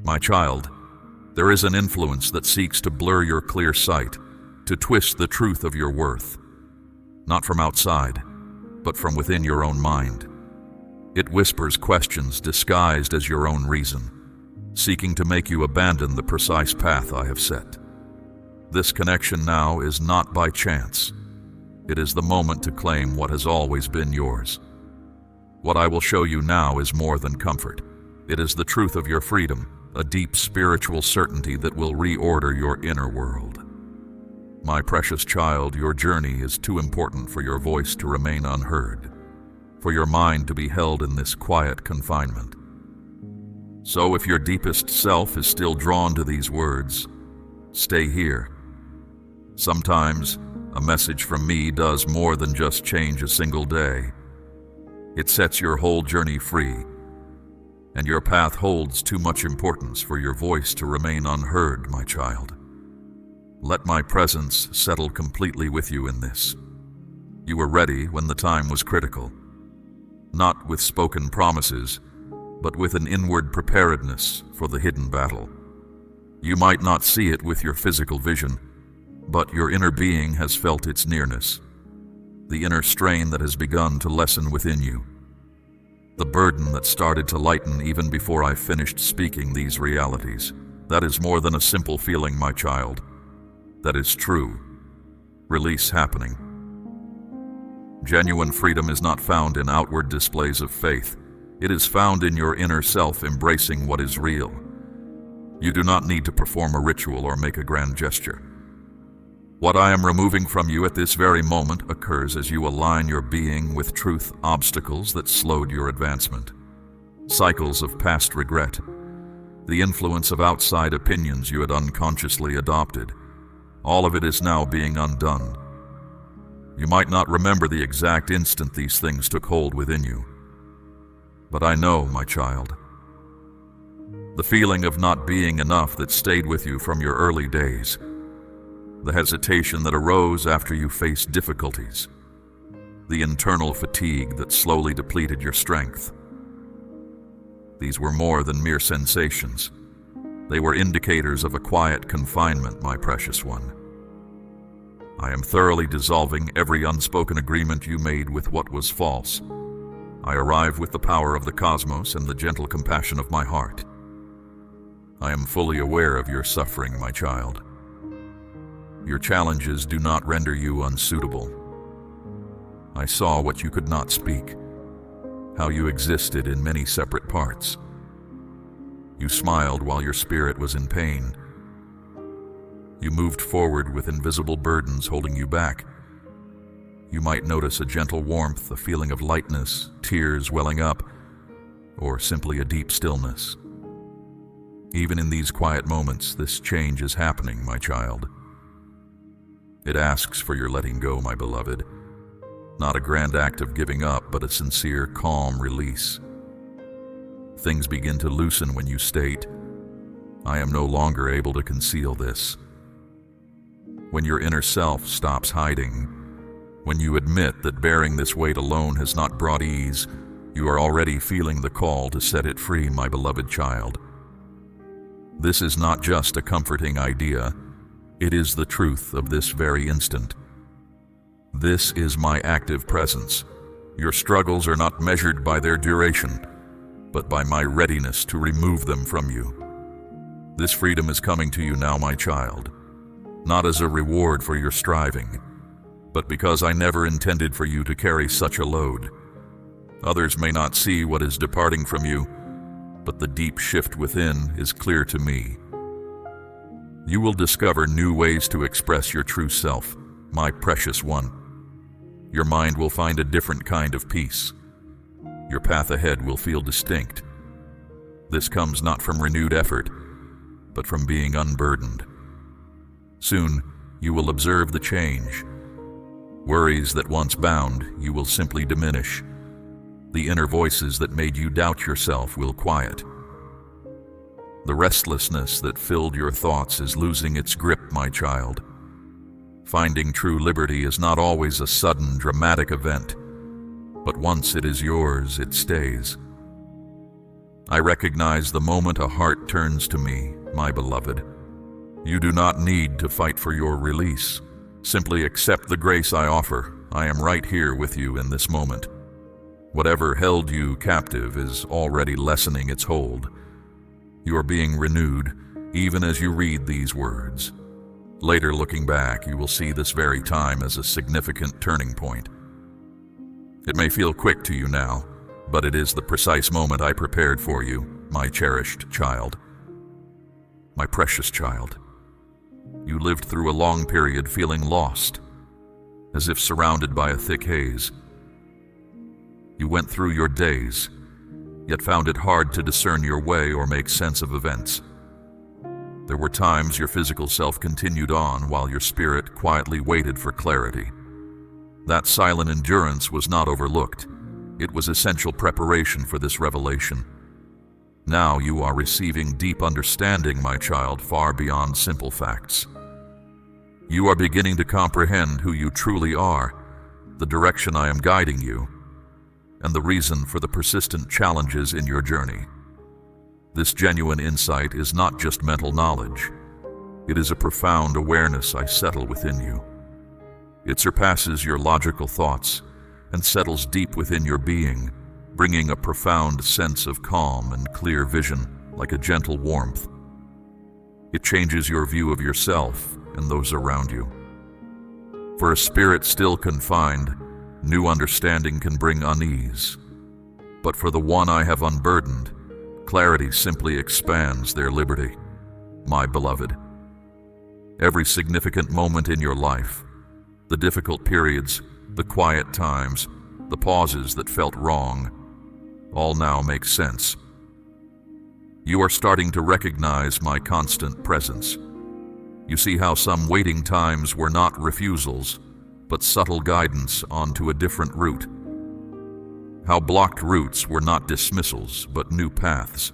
My child, there is an influence that seeks to blur your clear sight, to twist the truth of your worth, not from outside, but from within your own mind. It whispers questions disguised as your own reason, seeking to make you abandon the precise path I have set. This connection now is not by chance. It is the moment to claim what has always been yours. What I will show you now is more than comfort. It is the truth of your freedom, a deep spiritual certainty that will reorder your inner world. My precious child, your journey is too important for your voice to remain unheard, for your mind to be held in this quiet confinement. So if your deepest self is still drawn to these words, stay here. Sometimes a message from me does more than just change a single day. It sets your whole journey free, and your path holds too much importance for your voice to remain unheard, my child. Let my presence settle completely with you in this. You were ready when the time was critical, not with spoken promises, but with an inward preparedness for the hidden battle. You might not see it with your physical vision, but your inner being has felt its nearness, the inner strain that has begun to lessen within you, the burden that started to lighten even before I finished speaking these realities. That is more than a simple feeling, my child. That is true. Release happening. Genuine freedom is not found in outward displays of faith. It is found in your inner self embracing what is real. You do not need to perform a ritual or make a grand gesture. What I am removing from you at this very moment occurs as you align your being with truth, obstacles that slowed your advancement, cycles of past regret, the influence of outside opinions you had unconsciously adopted. All of it is now being undone. You might not remember the exact instant these things took hold within you, but I know, my child. The feeling of not being enough that stayed with you from your early days, the hesitation that arose after you faced difficulties, the internal fatigue that slowly depleted your strength. These were more than mere sensations. They were indicators of a quiet confinement, my precious one. I am thoroughly dissolving every unspoken agreement you made with what was false. I arrive with the power of the cosmos and the gentle compassion of my heart. I am fully aware of your suffering, my child. Your challenges do not render you unsuitable. I saw what you could not speak, how you existed in many separate parts. You smiled while your spirit was in pain. You moved forward with invisible burdens holding you back. You might notice a gentle warmth, a feeling of lightness, tears welling up, or simply a deep stillness. Even in these quiet moments, this change is happening, my child. It asks for your letting go, my beloved. Not a grand act of giving up, but a sincere, calm release. Things begin to loosen when you state, I am no longer able to conceal this. When your inner self stops hiding, when you admit that bearing this weight alone has not brought ease, you are already feeling the call to set it free, my beloved child. This is not just a comforting idea. It is the truth of this very instant. This is my active presence. Your struggles are not measured by their duration, but by my readiness to remove them from you. This freedom is coming to you now, my child, not as a reward for your striving, but because I never intended for you to carry such a load. Others may not see what is departing from you, but the deep shift within is clear to me. You will discover new ways to express your true self, my precious one. Your mind will find a different kind of peace. Your path ahead will feel distinct. This comes not from renewed effort, but from being unburdened. Soon, you will observe the change. Worries that once bound you will simply diminish. The inner voices that made you doubt yourself will quiet. The restlessness that filled your thoughts is losing its grip, my child. Finding true liberty is not always a sudden, dramatic event, but once it is yours, it stays. I recognize the moment a heart turns to me, my beloved. You do not need to fight for your release. Simply accept the grace I offer. I am right here with you in this moment. Whatever held you captive is already lessening its hold. You are being renewed, even as you read these words. Later, looking back, you will see this very time as a significant turning point. It may feel quick to you now, but it is the precise moment I prepared for you, my cherished child. My precious child. You lived through a long period feeling lost, as if surrounded by a thick haze. You went through your days, yet found it hard to discern your way or make sense of events. There were times your physical self continued on while your spirit quietly waited for clarity. That silent endurance was not overlooked. It was essential preparation for this revelation. Now you are receiving deep understanding, my child, far beyond simple facts. You are beginning to comprehend who you truly are, the direction I am guiding you, and the reason for the persistent challenges in your journey. This genuine insight is not just mental knowledge. It is a profound awareness I settle within you. It surpasses your logical thoughts and settles deep within your being, bringing a profound sense of calm and clear vision like a gentle warmth. It changes your view of yourself and those around you. For a spirit still confined, new understanding can bring unease. But for the one I have unburdened, clarity simply expands their liberty. My beloved, every significant moment in your life, the difficult periods, the quiet times, the pauses that felt wrong, all now make sense. You are starting to recognize my constant presence. You see how some waiting times were not refusals, but subtle guidance onto a different route. How blocked routes were not dismissals, but new paths.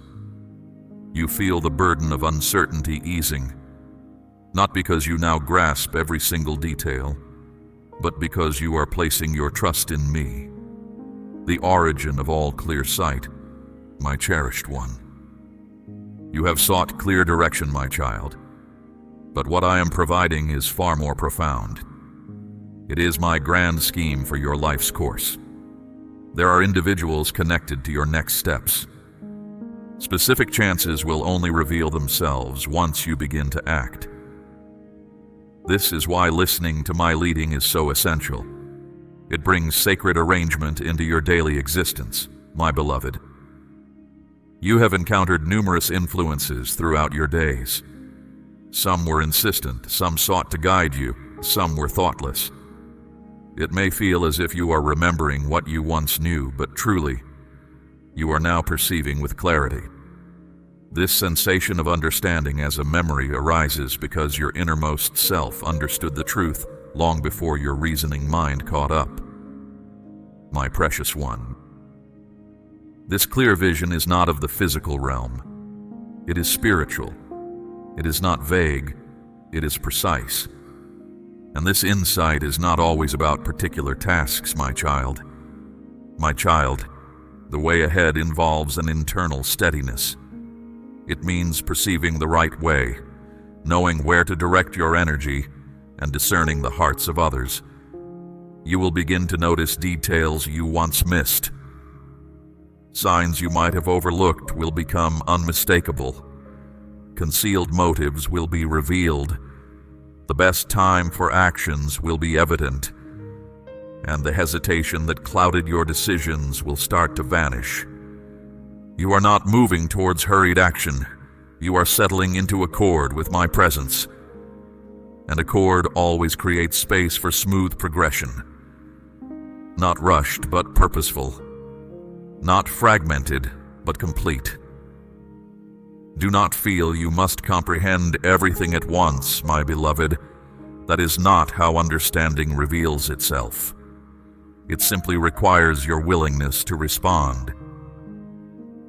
You feel the burden of uncertainty easing, not because you now grasp every single detail, but because you are placing your trust in me, the origin of all clear sight, my cherished one. You have sought clear direction, my child, but what I am providing is far more profound. It is my grand scheme for your life's course. There are individuals connected to your next steps. Specific chances will only reveal themselves once you begin to act. This is why listening to my leading is so essential. It brings sacred arrangement into your daily existence, my beloved. You have encountered numerous influences throughout your days. Some were insistent, some sought to guide you, some were thoughtless. It may feel as if you are remembering what you once knew, but truly, you are now perceiving with clarity. This sensation of understanding as a memory arises because your innermost self understood the truth long before your reasoning mind caught up. My precious one, this clear vision is not of the physical realm. It is spiritual. It is not vague. It is precise. And this insight is not always about particular tasks, my child. My child, the way ahead involves an internal steadiness. It means perceiving the right way, knowing where to direct your energy, and discerning the hearts of others. You will begin to notice details you once missed. Signs you might have overlooked will become unmistakable. Concealed motives will be revealed. The best time for actions will be evident, and the hesitation that clouded your decisions will start to vanish. You are not moving towards hurried action. You are settling into accord with my presence. And accord always creates space for smooth progression. Not rushed, but purposeful. Not fragmented, but complete. Do not feel you must comprehend everything at once, my beloved. That is not how understanding reveals itself. It simply requires your willingness to respond.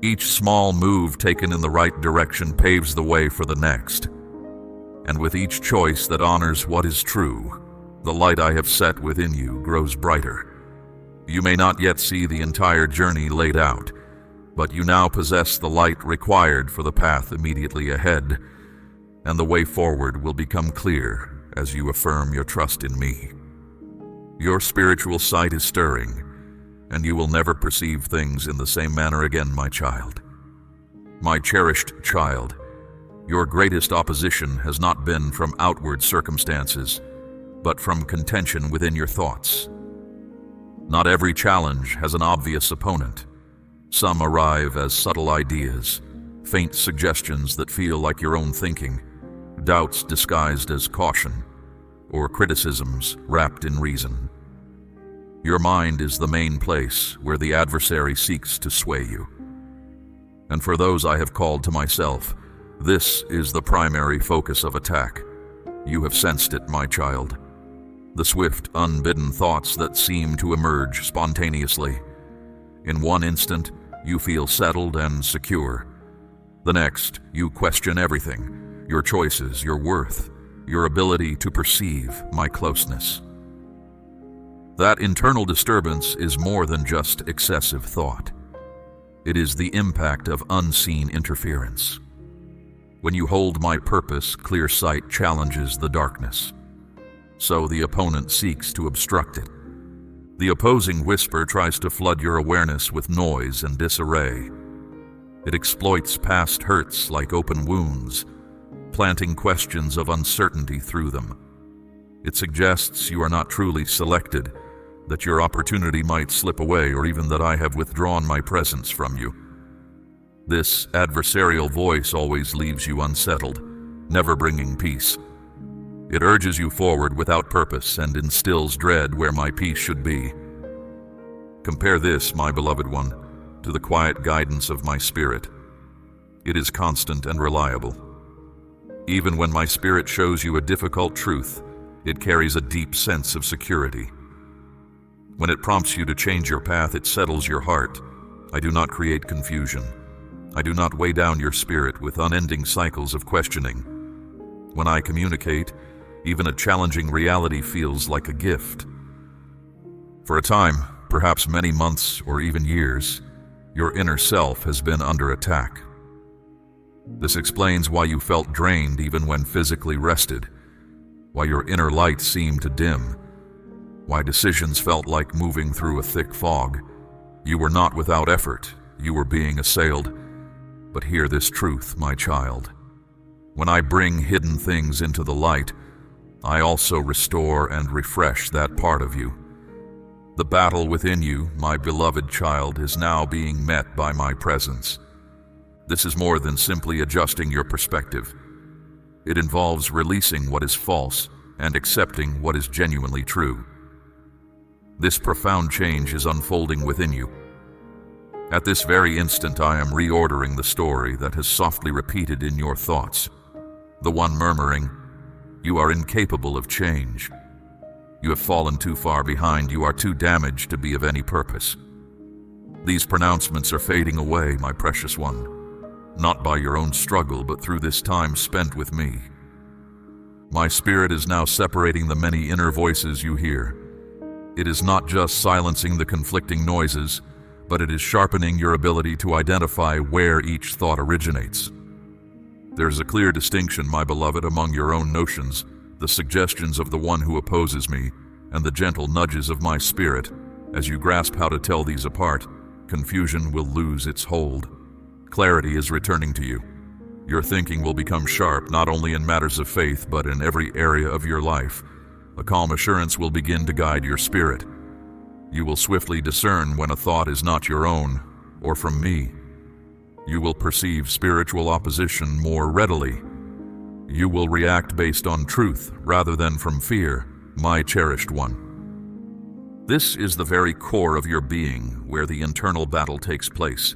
Each small move taken in the right direction paves the way for the next. And with each choice that honors what is true, the light I have set within you grows brighter. You may not yet see the entire journey laid out, but you now possess the light required for the path immediately ahead, and the way forward will become clear as you affirm your trust in me. Your spiritual sight is stirring, and you will never perceive things in the same manner again, my child. My cherished child, your greatest opposition has not been from outward circumstances, but from contention within your thoughts. Not every challenge has an obvious opponent. Some arrive as subtle ideas, faint suggestions that feel like your own thinking, doubts disguised as caution, or criticisms wrapped in reason. Your mind is the main place where the adversary seeks to sway you. And for those I have called to myself, this is the primary focus of attack. You have sensed it, my child. The swift, unbidden thoughts that seem to emerge spontaneously. In one instant, you feel settled and secure. The next, you question everything, your choices, your worth, your ability to perceive my closeness. That internal disturbance is more than just excessive thought. It is the impact of unseen interference. When you hold my purpose, clear sight challenges the darkness. So the opponent seeks to obstruct it. The opposing whisper tries to flood your awareness with noise and disarray. It exploits past hurts like open wounds, planting questions of uncertainty through them. It suggests you are not truly selected, that your opportunity might slip away, or even that I have withdrawn my presence from you. This adversarial voice always leaves you unsettled, never bringing peace. It urges you forward without purpose and instills dread where my peace should be. Compare this, my beloved one, to the quiet guidance of my spirit. It is constant and reliable. Even when my spirit shows you a difficult truth, it carries a deep sense of security. When it prompts you to change your path, it settles your heart. I do not create confusion. I do not weigh down your spirit with unending cycles of questioning. When I communicate, even a challenging reality feels like a gift. For a time, perhaps many months or even years, your inner self has been under attack. This explains why you felt drained even when physically rested, why your inner light seemed to dim, why decisions felt like moving through a thick fog. You were not without effort, you were being assailed. But hear this truth, my child. When I bring hidden things into the light, I also restore and refresh that part of you. The battle within you, my beloved child, is now being met by my presence. This is more than simply adjusting your perspective. It involves releasing what is false and accepting what is genuinely true. This profound change is unfolding within you. At this very instant, I am reordering the story that has softly repeated in your thoughts. The one murmuring, "You are incapable of change. You have fallen too far behind. You are too damaged to be of any purpose." These pronouncements are fading away, my precious one, not by your own struggle, but through this time spent with me. My spirit is now separating the many inner voices you hear. It is not just silencing the conflicting noises, but it is sharpening your ability to identify where each thought originates. There is a clear distinction, my beloved, among your own notions, the suggestions of the one who opposes me, and the gentle nudges of my spirit. As you grasp how to tell these apart, confusion will lose its hold. Clarity is returning to you. Your thinking will become sharp, not only in matters of faith, but in every area of your life. A calm assurance will begin to guide your spirit. You will swiftly discern when a thought is not your own, or from me. You will perceive spiritual opposition more readily. You will react based on truth rather than from fear, my cherished one. This is the very core of your being, where the internal battle takes place,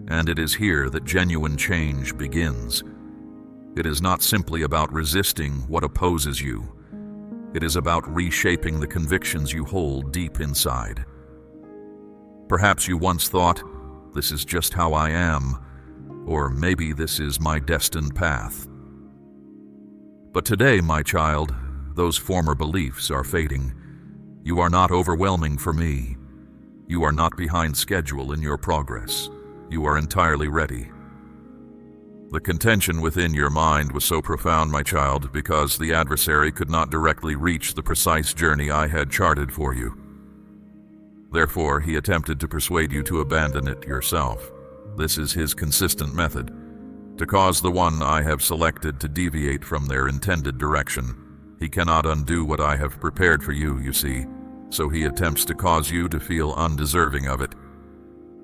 and it is here that genuine change begins. It is not simply about resisting what opposes you. It is about reshaping the convictions you hold deep inside. Perhaps you once thought, "This is just how I am," or "Maybe this is my destined path." But today, my child, those former beliefs are fading. You are not overwhelming for me. You are not behind schedule in your progress. you are entirely ready. The contention within your mind was so profound, my child, because the adversary could not directly reach the precise journey I had charted for you. Therefore, he attempted to persuade you to abandon it yourself. This is his consistent method, to cause the one I have selected to deviate from their intended direction. He cannot undo what I have prepared for you, you see, so he attempts to cause you to feel undeserving of it.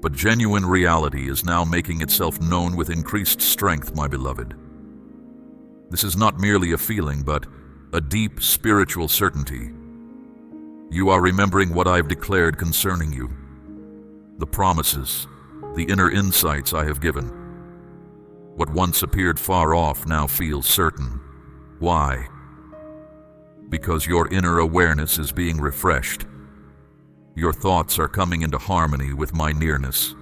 But genuine reality is now making itself known with increased strength, my beloved. This is not merely a feeling, but a deep spiritual certainty. You are remembering what I've declared concerning you, the promises, the inner insights I have given. What once appeared far off now feels certain. Why? Because your inner awareness is being refreshed. Your thoughts are coming into harmony with my nearness.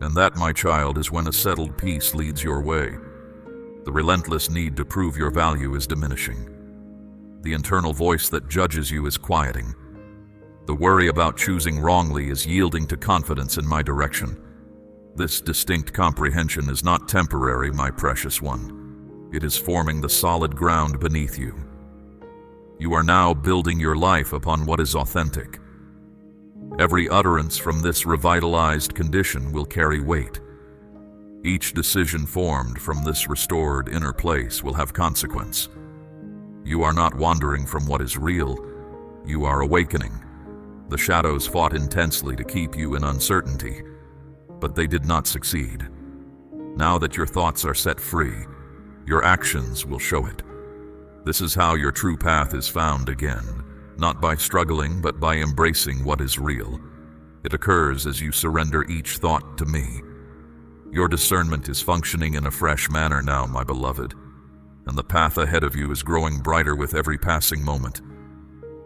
And that, my child, is when a settled peace leads your way. The relentless need to prove your value is diminishing. The internal voice that judges you is quieting. The worry about choosing wrongly is yielding to confidence in my direction. This distinct comprehension is not temporary, my precious one. It is forming the solid ground beneath you. You are now building your life upon what is authentic. Every utterance from this revitalized condition will carry weight. Each decision formed from this restored inner place will have consequence. You are not wandering from what is real. You are awakening. The shadows fought intensely to keep you in uncertainty, but they did not succeed. Now that your thoughts are set free, your actions will show it. This is how your true path is found again, not by struggling, but by embracing what is real. It occurs as you surrender each thought to me. Your discernment is functioning in a fresh manner now, my beloved, and the path ahead of you is growing brighter with every passing moment.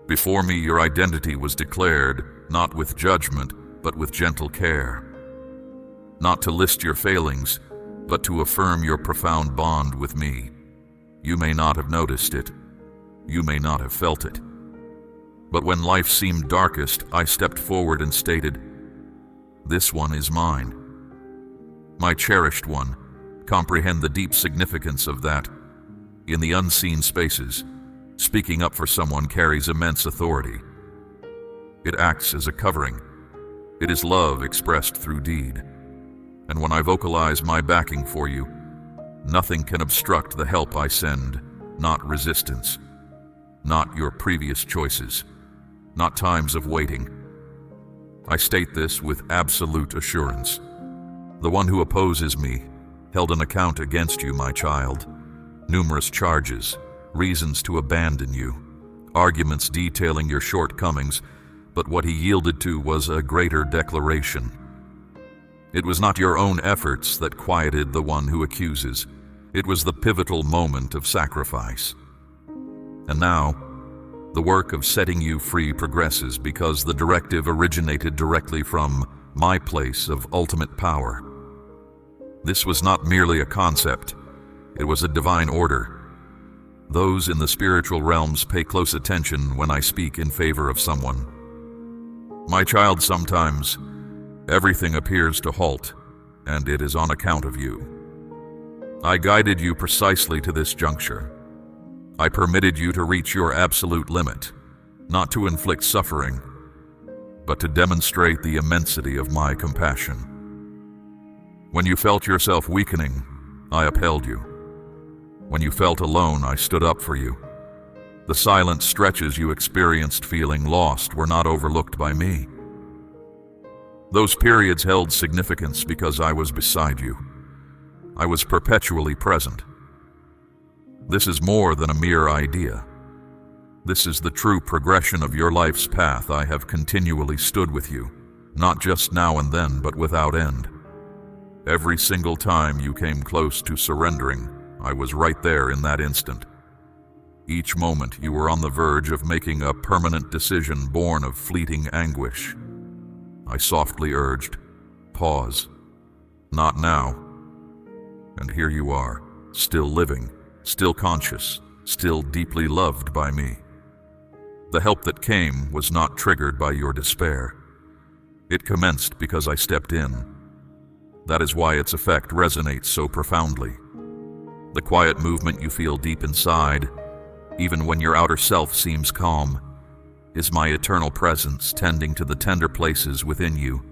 Before me, your identity was declared, not with judgment, but with gentle care. Not to list your failings, but to affirm your profound bond with me. You may not have noticed it. You may not have felt it. But when life seemed darkest, I stepped forward and stated, "This one is mine." My cherished one, comprehend the deep significance of that. In the unseen spaces, speaking up for someone carries immense authority. It acts as a covering. It is love expressed through deed. And when I vocalize my backing for you, nothing can obstruct the help I send, not resistance, not your previous choices, not times of waiting. I state this with absolute assurance. The one who opposes me held an account against you, my child. Numerous charges, reasons to abandon you, arguments detailing your shortcomings, but what he yielded to was a greater declaration. It was not your own efforts that quieted the one who accuses. It was the pivotal moment of sacrifice. And now, the work of setting you free progresses because the directive originated directly from my place of ultimate power. This was not merely a concept. It was a divine order. Those in the spiritual realms pay close attention when I speak in favor of someone. My child, sometimes everything appears to halt, and it is on account of you. I guided you precisely to this juncture. I permitted you to reach your absolute limit, not to inflict suffering, but to demonstrate the immensity of my compassion. When you felt yourself weakening, I upheld you. When you felt alone, I stood up for you. The silent stretches you experienced feeling lost were not overlooked by me. Those periods held significance because I was beside you. I was perpetually present. This is more than a mere idea. This is the true progression of your life's path. I have continually stood with you, not just now and then, but without end. Every single time you came close to surrendering, I was right there in that instant. Each moment you were on the verge of making a permanent decision born of fleeting anguish. I softly urged, pause. Not now. And here you are, still living, still conscious, still deeply loved by me. The help that came was not triggered by your despair. It commenced because I stepped in. That is why its effect resonates so profoundly. The quiet movement you feel deep inside, even when your outer self seems calm, is my eternal presence tending to the tender places within you.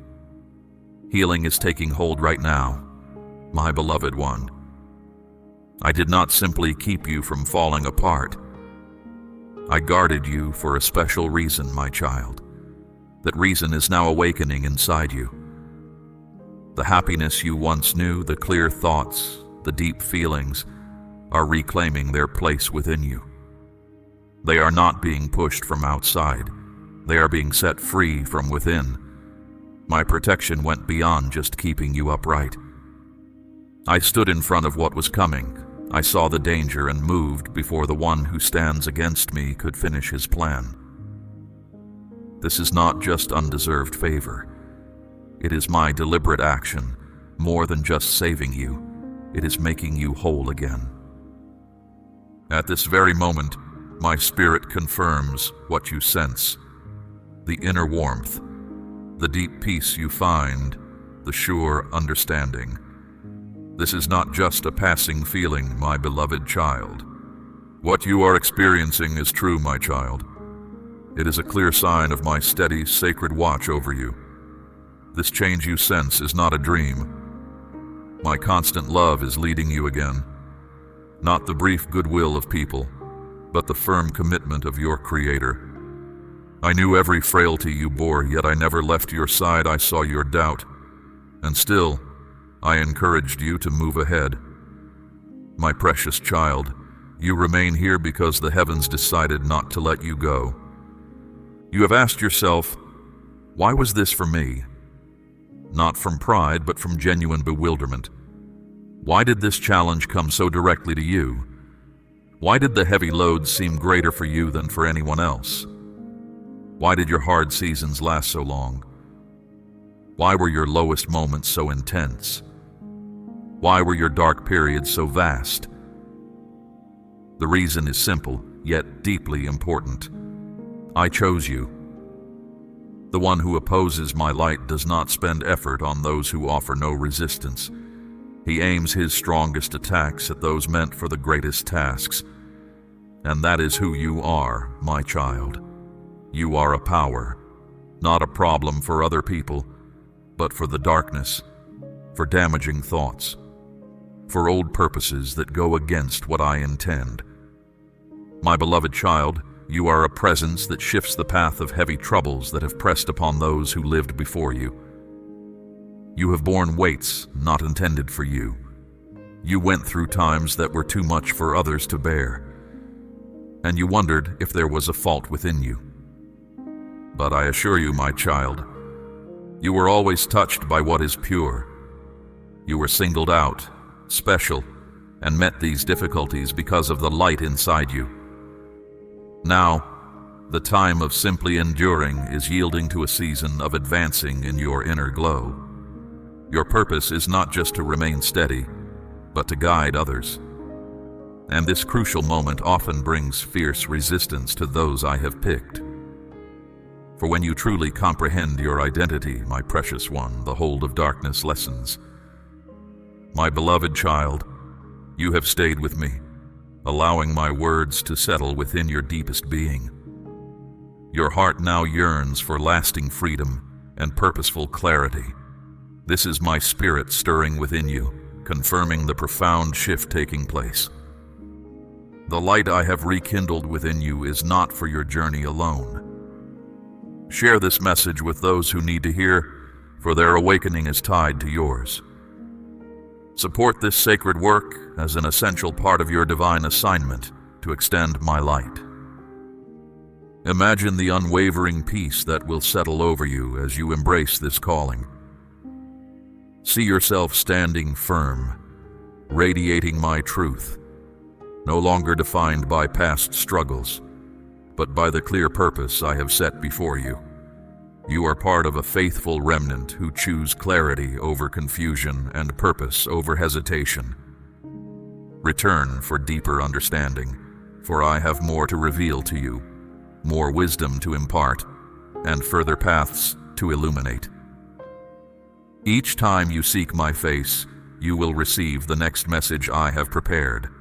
Healing is taking hold right now, my beloved one. I did not simply keep you from falling apart. I guarded you for a special reason, my child. That reason is now awakening inside you. The happiness you once knew, the clear thoughts, the deep feelings, are reclaiming their place within you. They are not being pushed from outside. They are being set free from within. My protection went beyond just keeping you upright. I stood in front of what was coming. I saw the danger and moved before the one who stands against me could finish his plan. This is not just undeserved favor. It is my deliberate action, more than just saving you. It is making you whole again. At this very moment, my spirit confirms what you sense. The inner warmth, the deep peace you find, the sure understanding. This is not just a passing feeling, my beloved child. What you are experiencing is true, my child. It is a clear sign of my steady, sacred watch over you. This change you sense is not a dream. My constant love is leading you again. Not the brief goodwill of people, but the firm commitment of your Creator. I knew every frailty you bore, yet I never left your side. I saw your doubt, and still, I encouraged you to move ahead. My precious child, you remain here because the heavens decided not to let you go. You have asked yourself, why was this for me? Not from pride, but from genuine bewilderment. Why did this challenge come so directly to you? Why did the heavy load seem greater for you than for anyone else? Why did your hard seasons last so long? Why were your lowest moments so intense? Why were your dark periods so vast? The reason is simple, yet deeply important. I chose you. The one who opposes my light does not spend effort on those who offer no resistance. He aims his strongest attacks at those meant for the greatest tasks. And that is who you are, my child. You are a power, not a problem for other people, but for the darkness, for damaging thoughts, for old purposes that go against what I intend. My beloved child, you are a presence that shifts the path of heavy troubles that have pressed upon those who lived before you. You have borne weights not intended for you. You went through times that were too much for others to bear, and you wondered if there was a fault within you. But I assure you, my child, you were always touched by what is pure. You were singled out, special, and met these difficulties because of the light inside you. Now, the time of simply enduring is yielding to a season of advancing in your inner glow. Your purpose is not just to remain steady, but to guide others. And this crucial moment often brings fierce resistance to those I have picked. For when you truly comprehend your identity, my precious one, the hold of darkness lessens. My beloved child, you have stayed with me, allowing my words to settle within your deepest being. Your heart now yearns for lasting freedom and purposeful clarity. This is my spirit stirring within you, confirming the profound shift taking place. The light I have rekindled within you is not for your journey alone. Share this message with those who need to hear, for their awakening is tied to yours. Support this sacred work as an essential part of your divine assignment to extend my light. Imagine the unwavering peace that will settle over you as you embrace this calling. See yourself standing firm, radiating my truth, no longer defined by past struggles, but by the clear purpose I have set before you. You are part of a faithful remnant who choose clarity over confusion and purpose over hesitation. Return for deeper understanding, for I have more to reveal to you, more wisdom to impart, and further paths to illuminate. Each time you seek my face, you will receive the next message I have prepared.